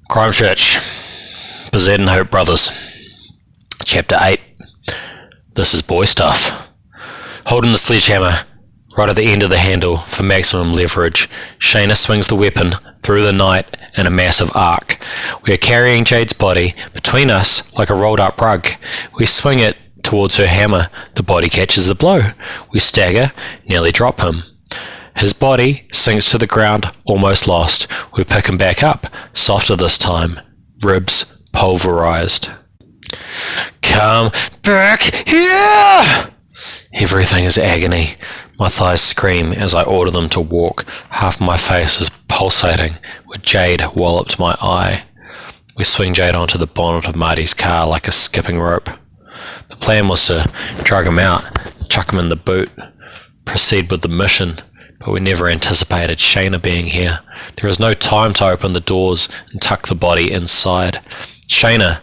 Crimechurch, BEZUIDENHOUT Brothers, Chapter 8. This is boy stuff. Holding the sledgehammer right at the end of the handle for maximum leverage, Shayna swings the weapon through the night in a massive arc. We are carrying Jade's body between us like a rolled up rug. We swing it towards her hammer. The body catches the blow. We stagger, nearly drop him. His body sinks to the ground, almost lost. We pick him back up, softer this time, ribs pulverized. Come back here! Everything is agony. My thighs scream as I order them to walk. Half my face is pulsating where Jade walloped my eye. We swing Jade onto the bonnet of Marty's car like a skipping rope. The plan was to drag him out, chuck him in the boot, proceed with the mission. But we never anticipated Shayna being here. There is no time to open the doors and tuck the body inside. Shayna,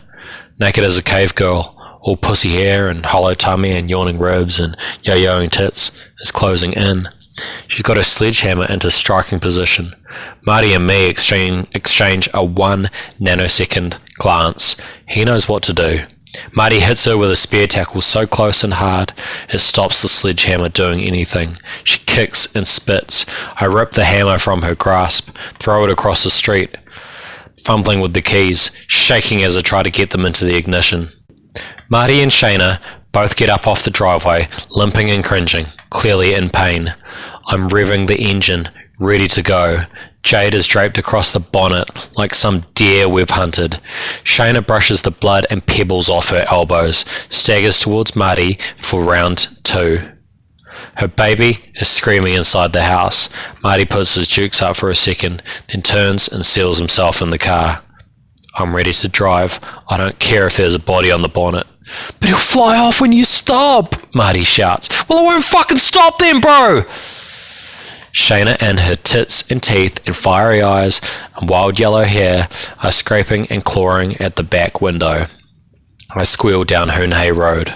naked as a cave girl, all pussy hair and hollow tummy and yawning ribs and yo-yoing tits, is closing in. She's got her sledgehammer into striking position. Marty and me exchange a 1 nanosecond glance. He knows what to do. Marty hits her with a spear tackle so close and hard it stops the sledgehammer doing anything. She kicks and spits. I rip the hammer from her grasp, throw it across the street, fumbling with the keys, shaking as I try to get them into the ignition. Marty and Shayna both get up off the driveway, limping and cringing, clearly in pain. I'm revving the engine, ready to go. Jade is draped across the bonnet like some deer we've hunted. Shayna brushes the blood and pebbles off her elbows, staggers towards Marty for round 2. Her baby is screaming inside the house. Marty puts his jukes up for a second, then turns and seals himself in the car. I'm ready to drive. I don't care if there's a body on the bonnet. But he'll fly off when you stop, Marty shouts. Well, I won't fucking stop then, bro! Shayna and her tits and teeth and fiery eyes and wild yellow hair are scraping and clawing at the back window. I squeal down Hoonhay Road,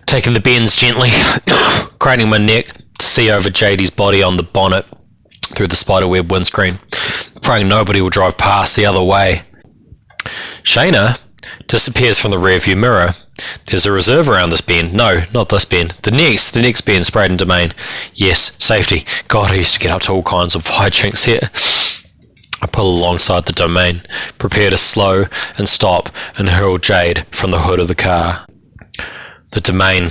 taking the bends gently, craning my neck to see over JD's body on the bonnet through the spiderweb windscreen, praying nobody will drive past the other way. Shayna disappears from the rearview mirror. There's a reserve around this bend. No, not this bend. The next bend, Spraden Domain. Yes, safety. God, I used to get up to all kinds of hijinks here. I pull alongside the domain, prepare to slow and stop and hurl Jade from the hood of the car. The domain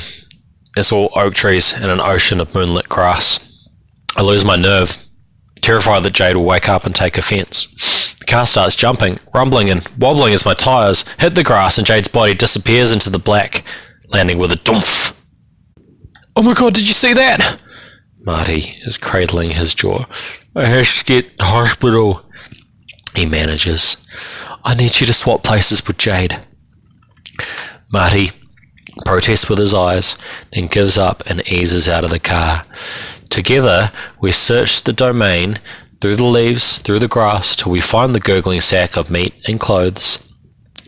is all oak trees and an ocean of moonlit grass. I lose my nerve, terrified that Jade will wake up and take offence. The car starts jumping, rumbling and wobbling as my tyres hit the grass and Jade's body disappears into the black, landing with a dumph. Oh my god, did you see that? Marty is cradling his jaw. I have to get to the hospital. He manages. I need you to swap places with Jade. Marty protests with his eyes, then gives up and eases out of the car. Together, we search the domain, through the leaves, through the grass, till we find the gurgling sack of meat and clothes,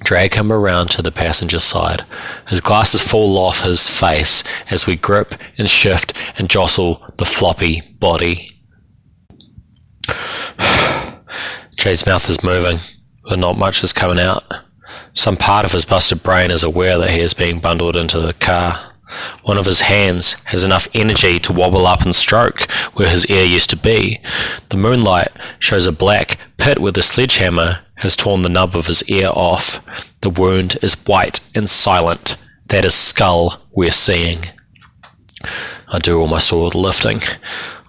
drag him around to the passenger side. His glasses fall off his face as we grip and shift and jostle the floppy body. Jade's mouth is moving, but not much is coming out. Some part of his busted brain is aware that he is being bundled into the car. One of his hands has enough energy to wobble up and stroke where his ear used to be. The moonlight shows a black pit where the sledgehammer has torn the nub of his ear off. The wound is white and silent. That is skull we're seeing. I do almost all the lifting.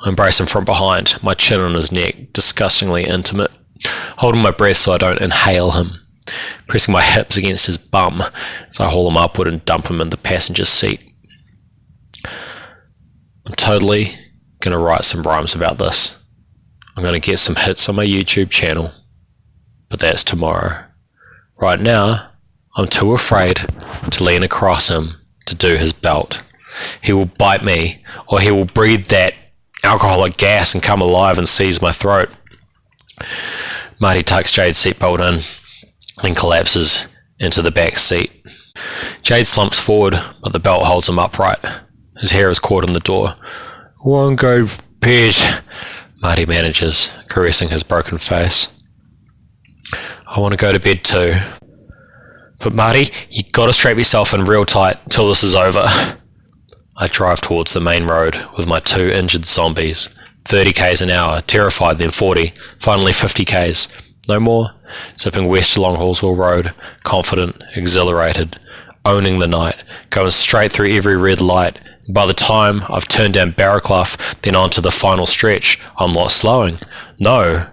I embrace him from behind, my chin on his neck, disgustingly intimate, holding my breath so I don't inhale him, pressing my hips against his bum as I haul him upward and dump him in the passenger seat. I'm totally going to write some rhymes about this. I'm going to get some hits on my YouTube channel, but that's tomorrow. Right now, I'm too afraid to lean across him to do his belt. He will bite me, or he will breathe that alcoholic gas and come alive and seize my throat. Marty tucks Jade's seatbelt in, then collapses into the back seat. Jade slumps forward, but the belt holds him upright. His hair is caught in the door. Won't go, bitch, Marty manages, caressing his broken face. I want to go to bed too. But Marty, you gotta strap yourself in real tight till this is over. I drive towards the main road with my 2 injured zombies. 30 k's an hour, terrified, then 40, finally 50 k's. No more. Zipping west along Hallswell Road, confident, exhilarated, owning the night, going straight through every red light. By the time I've turned down Barraclough, then onto the final stretch, I'm not slowing. No.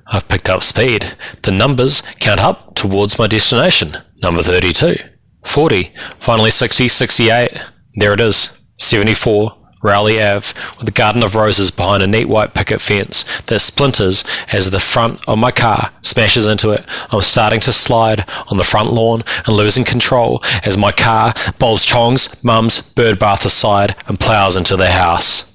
I've picked up speed. The numbers count up towards my destination. Number 32, 40, finally 60, 68. There it is, 74, Rowley Ave, with a garden of roses behind a neat white picket fence that splinters as the front of my car smashes into it. I'm starting to slide on the front lawn and losing control as my car bowls Chong's mum's bird bath aside and plows into their house.